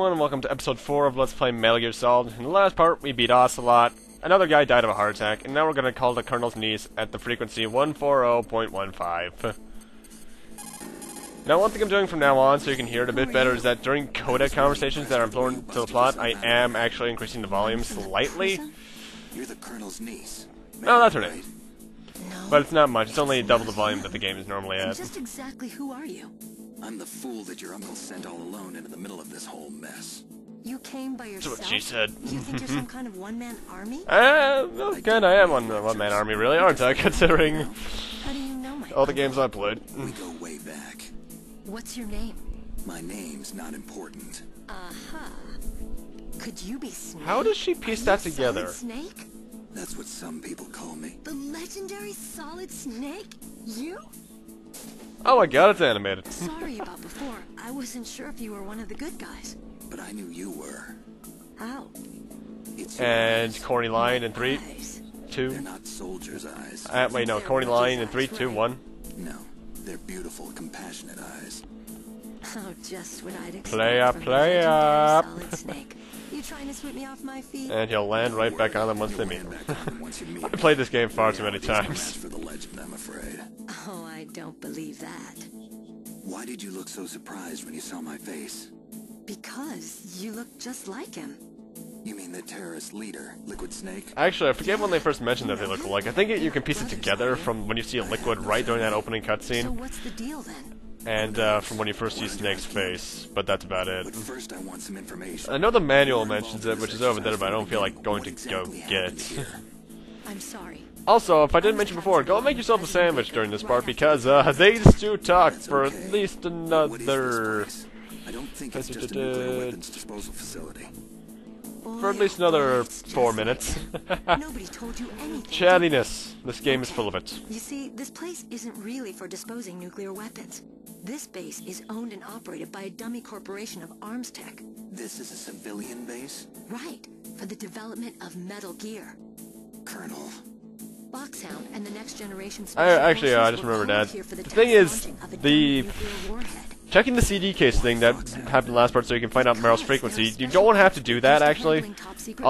everyone, and welcome to episode 4 of Let's Play Metal Gear Solid. In the last part, we beat Ocelot, another guy died of a heart attack, and now we're gonna call the Colonel's niece at the frequency 140.15. Now, one thing I'm doing from now on, so you can hear it a bit better, is that during codec conversations that are important to the plot, I am actually increasing the volume slightly. You're the Colonel's niece. No, that's her name. No. But it's not much, it's only double the volume that the game is normally And at. just exactly who are you? I'm the fool that your uncle sent all alone into the middle of this whole mess. You came by yourself? That's what she said. You think you're some kind of one-man army? Well, again, I am one-man army, really, aren't I, considering How do you know my all the uncle? games I played. We go way back. What's your name? My name's not important. Aha. Could you be Snake? How does she piece Are that you together? Solid Snake? That's what some people call me. The legendary Solid Snake? You? Oh my god, it's animated. Sorry about before. I wasn't sure if you were one of the good guys. But I knew you were. How? It's your And eyes. corny line in 3, Eyes. 2. They're not soldiers' eyes. Wait, no, corny line in 3, 2, 1. No, they're beautiful, compassionate eyes. Oh, just what I'd expect Play from play the up. legendary Solid Snake. You trying to sweep me off my feet? And he'll land right back on them once they You'll meet land him. back on them once you meet I them. played this game far too many Reality's no match times. for the legend, I'm afraid. Oh, I don't believe that. Why did you look so surprised when you saw my face? Because you look just like him. You mean the terrorist leader, Liquid Snake? Actually, I forget when they first mentioned that they look alike. I think you can piece it together from when you see a Liquid right during that opening So cutscene, what's the deal then? and from when you first see Snake's face, but that's about it. But first I want some information. I know the manual mentions it, which is over there, but I don't feel like going to go get. I'm sorry. Also, if I didn't mention before, go make yourself a sandwich during this part, because these two talk for at least What is this another... place? I don't think it's just a nuclear weapons disposal facility. for at least another 4 minutes. Nobody told you anything. Chattiness. This game is full of it. You see, this place isn't really for disposing nuclear weapons. This base is owned and operated by a dummy corporation of arms tech. This is a civilian base? Right, for the development of Metal Gear. Colonel. Boxhound and the next generation I just remembered that. The thing is, checking the CD case thing that happened last part so you can find out Meryl's frequency, you don't have to do that, actually.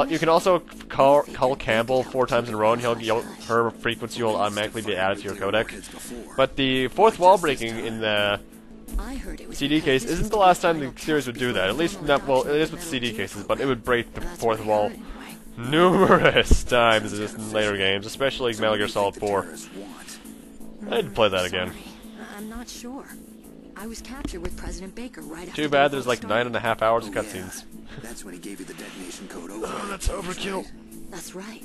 You can also call Campbell 4 times in a row and her frequency will automatically be added to your codec. But the fourth wall breaking in the CD case isn't the last time the series would do that. At least not, well, it is with CD cases, but it would break the fourth wall numerous times in later games, especially Metal Gear Solid 4. I'd play that again. I'm not sure. I was captured with President Baker right after Too bad there's like 9.5 hours of cutscenes. That's when he gave you the detonation code over. Oh, that's overkill. That's right.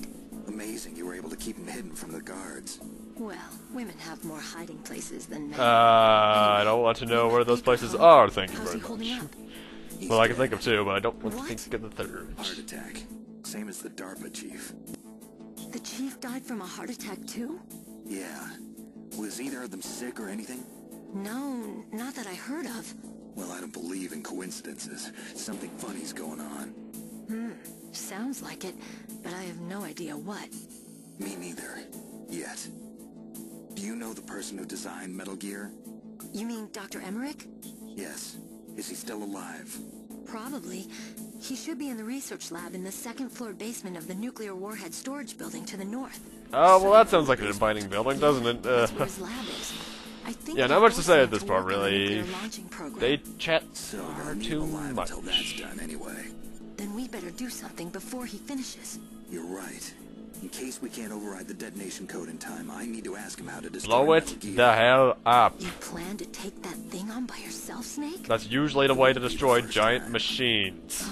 Amazing you were able to keep him hidden from the guards. Well, women have more hiding places than men. I don't want to know where those places are, thank you How's very he holding much. up? He's Well, I can dead. think of 2, but I don't want to think of the third. Heart attack. Same as the DARPA chief. The chief died from a heart attack too? Yeah. Was either of them sick or anything? No, not that I heard of. Well, I don't believe in coincidences. Something funny's going on. Sounds like it, but I have no idea what. Me neither. Yet. Do you know the person who designed Metal Gear? You mean Dr. Emmerich? Yes. Is he still alive? Probably. He should be in the research lab in the second-floor basement of the nuclear warhead storage building to the north. Oh, well, that sounds like an inviting building, doesn't it? That's where his lab is. I think Yeah, they're not much to both say at sent this to part, work on the really. nuclear launching program. They chat So far they'll need too him alive much. until that's done anyway. Then we better do something before he finishes. You're right. In case we can't override the detonation code in time, I need to ask him how to destroy Blow it Metal Gear. the hell up. You plan to take that thing on by yourself, Snake? That's usually the way to destroy giant machines.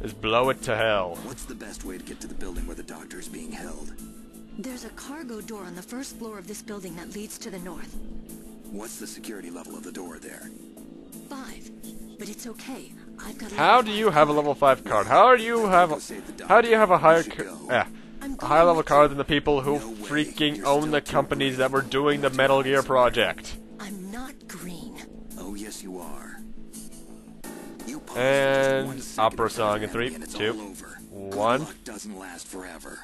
Is blow it to hell. What's the best way to get to the building where the doctor is being held? There's a cargo door on the first floor of this building that leads to the north. What's the security level of the door there? 5. But it's okay. I've got a How level do you 5 have a level 5 card? How do you have a higher a higher level card than the people who freaking own the companies that were doing the Metal Gear project? I'm not green. Oh, yes, you are. You pause And for just 1 second opera in front song in of 3, me and it's 2, all over. Good 1. luck doesn't last forever.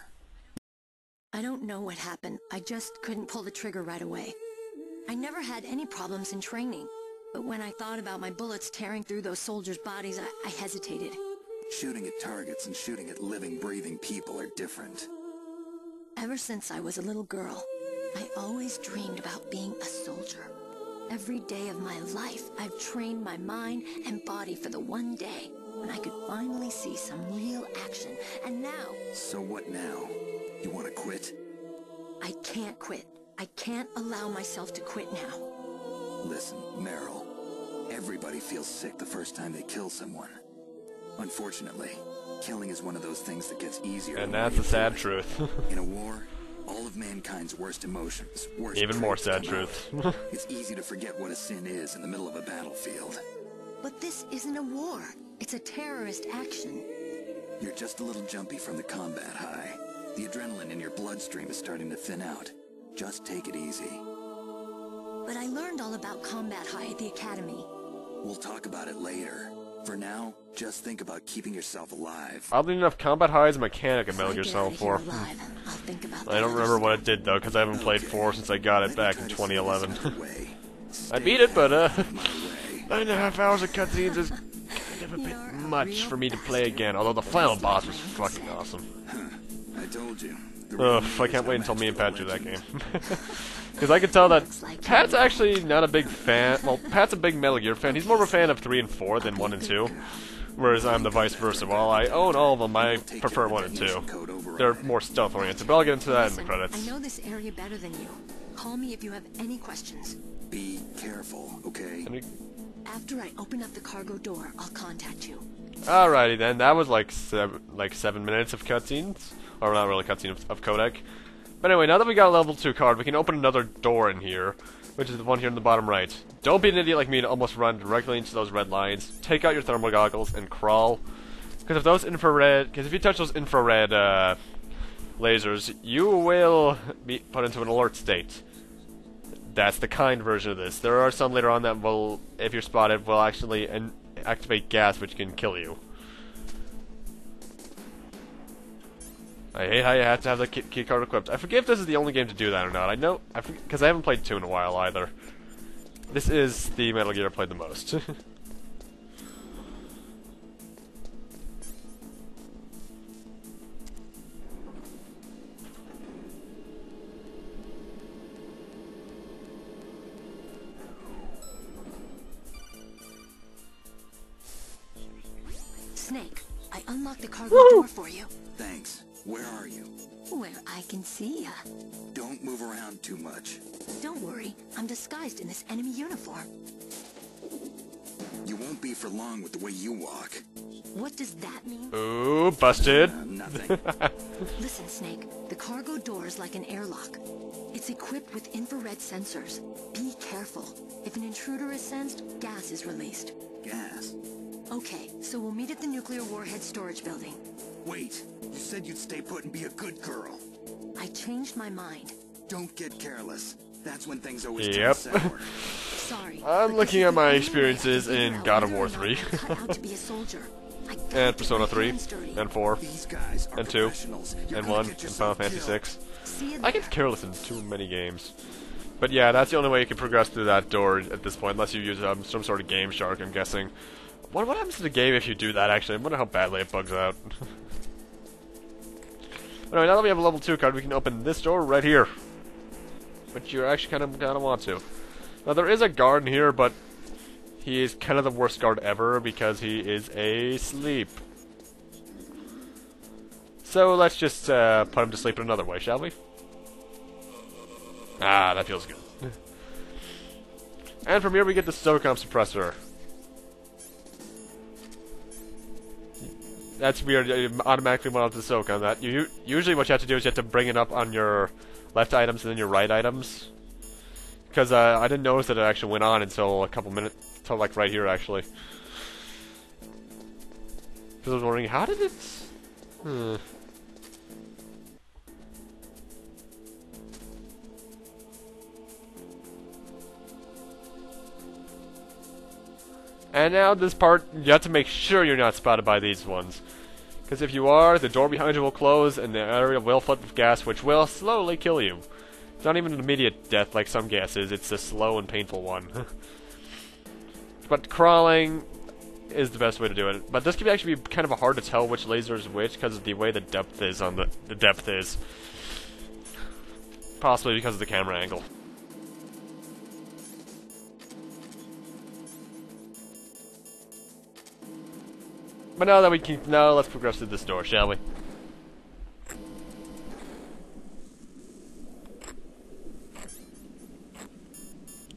I don't know what happened. I just couldn't pull the trigger right away. I never had any problems in training. But when I thought about my bullets tearing through those soldiers' bodies, I hesitated. Shooting at targets and shooting at living, breathing people are different. Ever since I was a little girl, I always dreamed about being a soldier. Every day of my life, I've trained my mind and body for the one day when I could finally see some real action. And now... So what now? You want to quit? I can't quit. I can't allow myself to quit now. Listen, Meryl. Everybody feels sick the first time they kill someone. Unfortunately, killing is one of those things that gets easier. And that's the sad truth. In a war, all of mankind's worst emotions, worst Even more traits sad come truth. out. It's easy to forget what a sin is in the middle of a battlefield. But this isn't a war. It's a terrorist action. You're just a little jumpy from the combat high. The adrenaline in your bloodstream is starting to thin out. Just take it easy. But I learned all about combat high at the academy. We'll talk about it later. For now, just think about keeping yourself alive. Oddly enough, Combat High is a mechanic in Metal If I Gear get Solid out of here 4. alive, I'll think about I don't that remember other what stuff. it did though, because I haven't played 4 since I got it back in 2011. I I beat it, but 9.5 hours of cutscenes is kind of a bit much for me to play again. Although the final boss was fucking awesome. I told you. Ugh, I can't wait until me and Pat do that game. Because I can tell that Pat's actually not a big fan. Well, Pat's a big Metal Gear fan. He's more of a fan of 3 and 4 than 1 and 2. Whereas I'm the vice versa. While I own all of them, I prefer 1 and 2. They're more stealth oriented, but I'll get into that in the Listen, credits. I know this area better than you. Call me if you have any questions. Be careful, okay? After I open up the cargo door, I'll contact you. Alrighty then, that was like 7 minutes of cutscenes. Or not really cutscene, of codec. But anyway, now that we got a level 2 card, we can open another door in here, which is the one here in the bottom right. Don't be an idiot like me and almost run directly into those red lines. Take out your thermal goggles and crawl. Because if you touch those infrared lasers, you will be put into an alert state. That's the kind version of this. There are some later on that will, if you're spotted, will actually activate gas, which can kill you. I hate how you have to have the key card equipped. I forget if this is the only game to do that or not. I know, because I haven't played 2 in a while either. This is the Metal Gear I played the most. Snake, I unlocked the cargo door for you. Thanks. Where are you? Where I can see ya. Don't move around too much. Don't worry, I'm disguised in this enemy uniform. You won't be for long with the way you walk. What does that mean? Ooh, busted. Nothing. Listen, Snake, the cargo door is like an airlock. It's equipped with infrared sensors. Be careful. If an intruder is sensed, gas is released. Gas. Okay, so we'll meet at the nuclear warhead storage building. Wait. You said you'd stay put and be a good girl. I changed my mind. Don't get careless. That's when things always Yep. turn sour. Sorry. I'm but looking this at is my the only experiences way I can in figure God out of War whether or 3. not I'm cut out to be a soldier. I gotta And get Persona my 3, hands dirty. and 4, These guys are and 2, professionals. You're and gonna 1, get and Final yourself Fantasy killed. 6. See you I there. get careless in too many games. But yeah, that's the only way you can progress through that door at this point, unless you use some sort of Game Shark, I'm guessing. What happens to the game if you do that, actually? I wonder how badly it bugs out. Anyway, now that we have a level 2 card, we can open this door right here. Which you actually kind of want to. Now, there is a guard in here, but he is kind of the worst guard ever because he is asleep. So let's just put him to sleep in another way, shall we? Ah, that feels good. And from here we get the SOCOM suppressor. That's weird, it automatically went out to the SOCOM. That usually what you have to do is you have to bring it up on your left items and then your right items. Because I didn't notice that it actually went on until a couple minutes, until like right here actually. Because I was wondering, how did it... And now this part, you have to make sure you're not spotted by these ones. Because if you are, the door behind you will close and the area will flood with gas, which will slowly kill you. It's not even an immediate death like some gases, it's a slow and painful one. but crawling is the best way to do it. But this can actually be kind of hard to tell which laser is which because of the way the depth is on the depth is. Possibly because of the camera angle. But now that we can, now let's progress through this door, shall we?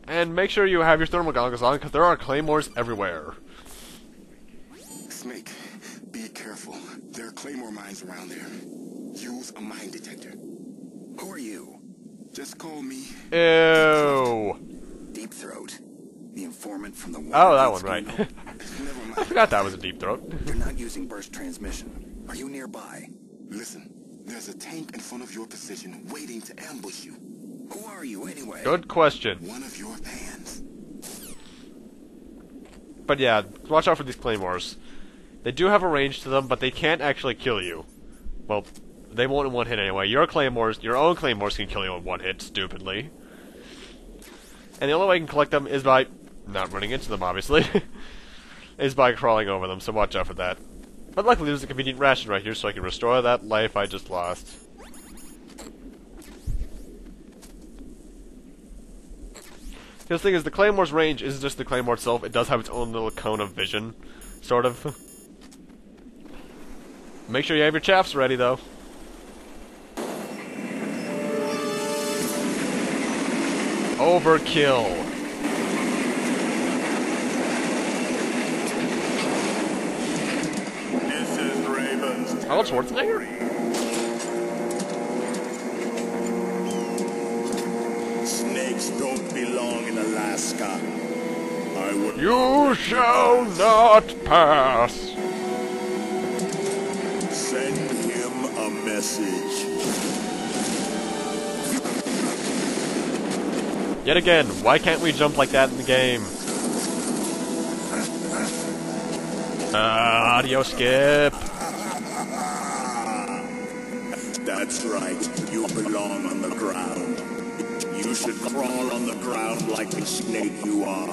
And make sure you have your thermal goggles on, because there are claymores everywhere. Snake, be careful. There are claymore mines around there. Use a mine detector. Who are you? Just call me... Ew. Deep Throat. The informant from the... Oh, that one, right. Never I mind. forgot that was a deep throat. You're not using burst transmission. Are you nearby? Listen, there's a tank in front of your position waiting to ambush you. Who are you anyway? Good question. One of your fans. But yeah, watch out for these claymores. They do have a range to them, but they can't actually kill you. Well, they won't in one hit anyway. Your own claymores can kill you in one hit, stupidly. And the only way you can collect them is by not running into them, obviously. Is by crawling over them, so watch out for that. But luckily there's a convenient ration right here, so I can restore that life I just lost. Because the thing is, the Claymore's range isn't just the Claymore itself, it does have its own little cone of vision, sort of. Make sure you have your chaffs ready, though. Overkill. This is Raven's... Arnold Schwarzenegger? Snakes don't belong in Alaska. I would... You shall not pass. Send him a message. Yet again, why can't we jump like that in the game? Audio skip. That's right. You belong on the ground. You should crawl on the ground like the snake you are.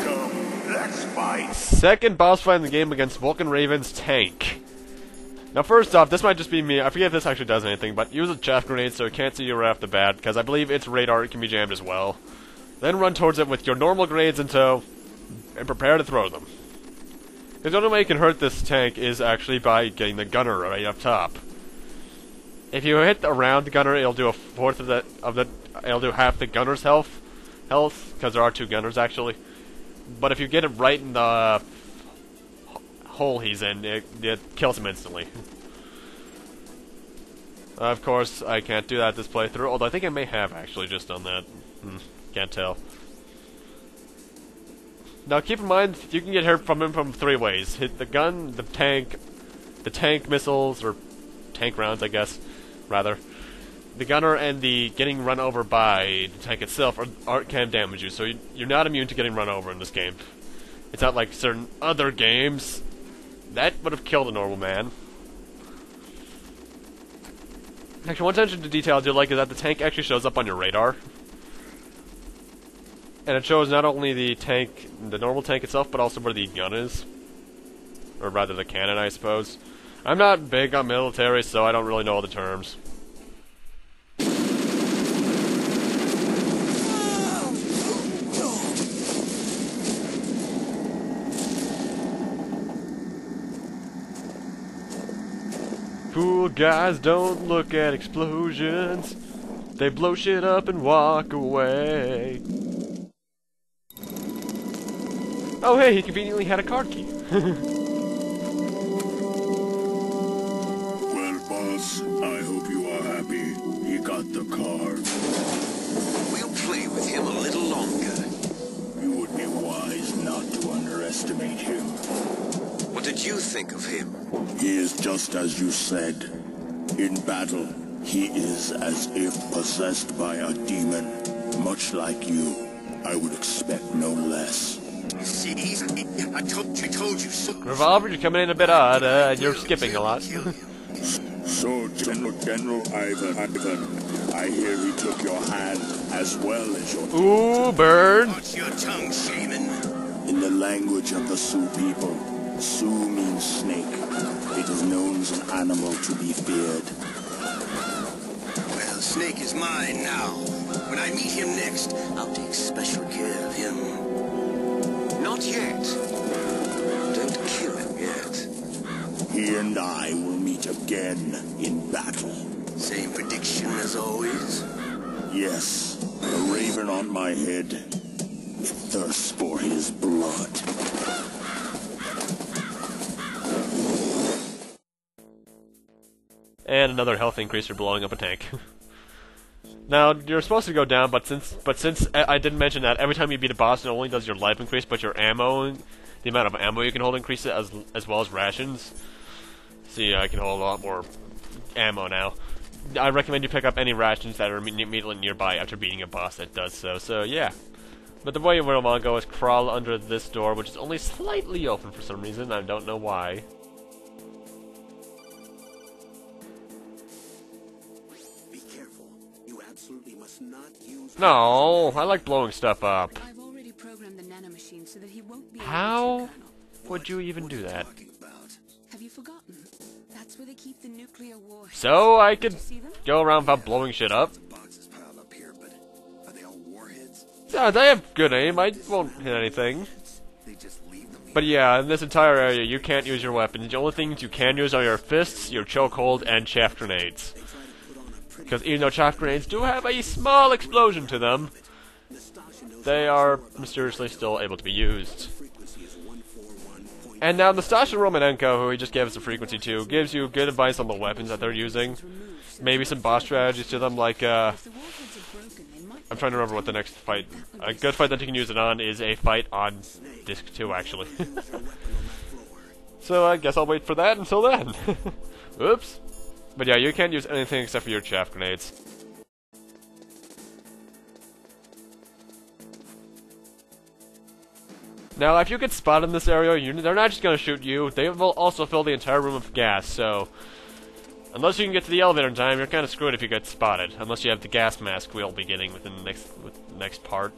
Come, let's fight. Second boss fight in the game against Vulcan Raven's tank. Now first off, this might just be me, I forget if this actually does anything, but use a chaff grenade so it can't see you right off the bat, because I believe its radar can be jammed as well. Then run towards it with your normal grenades in tow, and prepare to throw them. Because the only way you can hurt this tank is actually by getting the gunner right up top. If you hit the round gunner, it'll do a fourth of it'll do half the gunner's health, because there are two gunners actually. But if you get him right in the hole he's in, it kills him instantly. Of course, I can't do that this playthrough, although I think I may have actually just done that. Can't tell. Now keep in mind, you can get hurt from him from three ways. Hit the gun, the tank missiles, or tank rounds I guess, rather. The gunner and the getting run over by the tank itself can damage you, so you're not immune to getting run over in this game. It's not like certain other games. That would have killed a normal man. Actually, one attention to detail I do like is that the tank actually shows up on your radar. And it shows not only the tank, the normal tank itself, but also where the gun is. Or rather the cannon, I suppose. I'm not big on military, so I don't really know all the terms. Cool guys don't look at explosions. They blow shit up and walk away. Oh hey, he conveniently had a card key. Well, boss, I hope you are happy. He got the card. We'll play with him a little longer. You would be wise not to underestimate him. What did you think of him? He is just as you said. In battle, he is as if possessed by a demon. Much like you, I would expect no less. See, I told you so. Revolver, you're coming in a bit odd, and you're skipping a lot. So, General Ivan, I hear he took your hand as well as your... Ooh, burn! Watch your tongue, shaman. In the language of the Sioux people, Sioux means snake. It is known as an animal to be feared. Well, Snake is mine now. When I meet him next, I'll take special care of him. Not yet. Don't kill him yet. He and I will meet again in battle. Same prediction as always? Yes, the raven on my head, it thirsts for his blood. And another health increase for blowing up a tank. Now, you're supposed to go down, but since I didn't mention that, every time you beat a boss, it only does your life increase, but your ammo, the amount of ammo you can hold increases as well as rations. See, I can hold a lot more ammo now. I recommend you pick up any rations that are immediately nearby after beating a boss that does so. So, yeah. But the way you want to go is crawl under this door, which is only slightly open for some reason. I don't know why. Be careful. You absolutely must not use... No, I like blowing stuff up. I've already programmed the nanomachine so that he won't be How able to, Colonel. would you even do that? Have you forgotten? That's where they keep the nuclear warheads. So I could Did you see them? go around without blowing shit up. Boxes piled up here, but are they all warheads? Yeah, they have good aim. I won't hit anything. They just leave them here. But yeah, in this entire area, you can't use your weapons. The only things you can use are your fists, your chokehold, and chaff grenades. Because even though chaff grenades do have a small explosion to them, they are mysteriously still able to be used. And now Nastasha Romanenko, who he just gave us a frequency to, gives you good advice on the weapons that they're using. Maybe some boss strategies to them, like, I'm trying to remember what the next fight... A good fight that you can use it on is a fight on Disc 2, actually. So I guess I'll wait for that until then. Oops. But yeah, you can't use anything except for your chaff grenades. Now, if you get spotted in this area, they're not just going to shoot you, they will also fill the entire room with gas, so... Unless you can get to the elevator in time, you're kind of screwed if you get spotted. Unless you have the gas mask we'll be getting within the next part.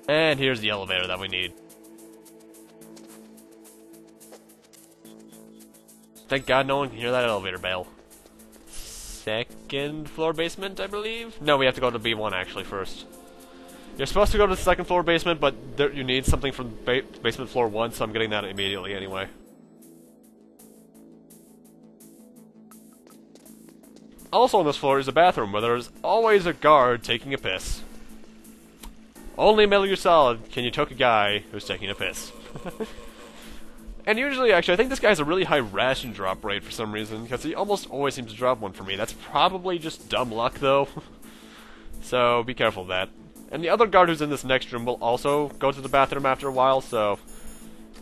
And here's the elevator that we need. Thank God no one can hear that elevator bell. Second floor basement, I believe? No, we have to go to B1 actually first. You're supposed to go to the second floor basement, but you need something from basement floor 1, so I'm getting that immediately anyway. Also on this floor is a bathroom where there's always a guard taking a piss. Only in Metal Gear Solid can you choke a guy who's taking a piss. And usually, actually, I think this guy has a really high ration drop rate for some reason, because he almost always seems to drop one for me. That's probably just dumb luck, though. So, be careful of that. And the other guard who's in this next room will also go to the bathroom after a while, so...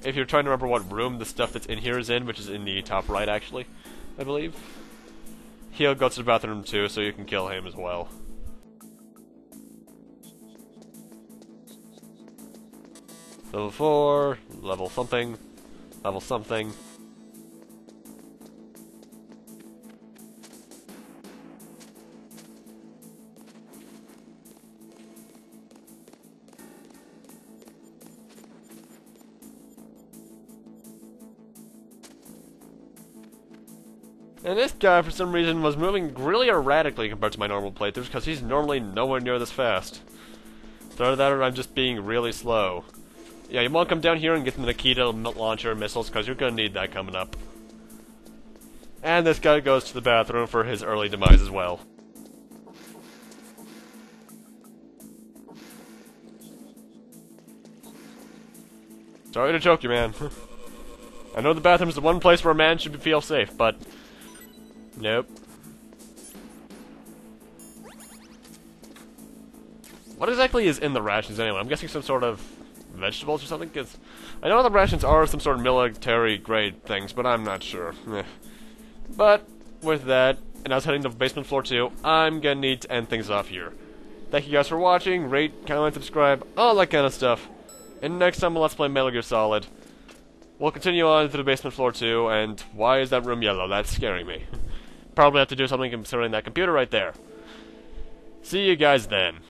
If you're trying to remember what room the stuff that's in here is in, which is in the top right, actually, I believe. He'll go to the bathroom too, so you can kill him as well. Level 4, level something. Level something. And this guy, for some reason, was moving really erratically compared to my normal playthroughs, because he's normally nowhere near this fast. So either that or I'm just being really slow. Yeah, you want to come down here and get the Nikita launcher missiles, because you're going to need that coming up. And this guy goes to the bathroom for his early demise as well. Sorry to choke you, man. I know the bathroom's the one place where a man should feel safe, but... Nope. What exactly is in the rations anyway? I'm guessing some sort of... vegetables or something? Because I know the rations are some sort of military grade things, but I'm not sure. But with that, and I was heading to basement floor 2, I'm gonna need to end things off here. Thank you guys for watching, rate, comment, subscribe, all that kind of stuff. And next time on Let's Play Metal Gear Solid, we'll continue on to the basement floor 2, and why is that room yellow? That's scaring me. Probably have to do something concerning that computer right there. See you guys then.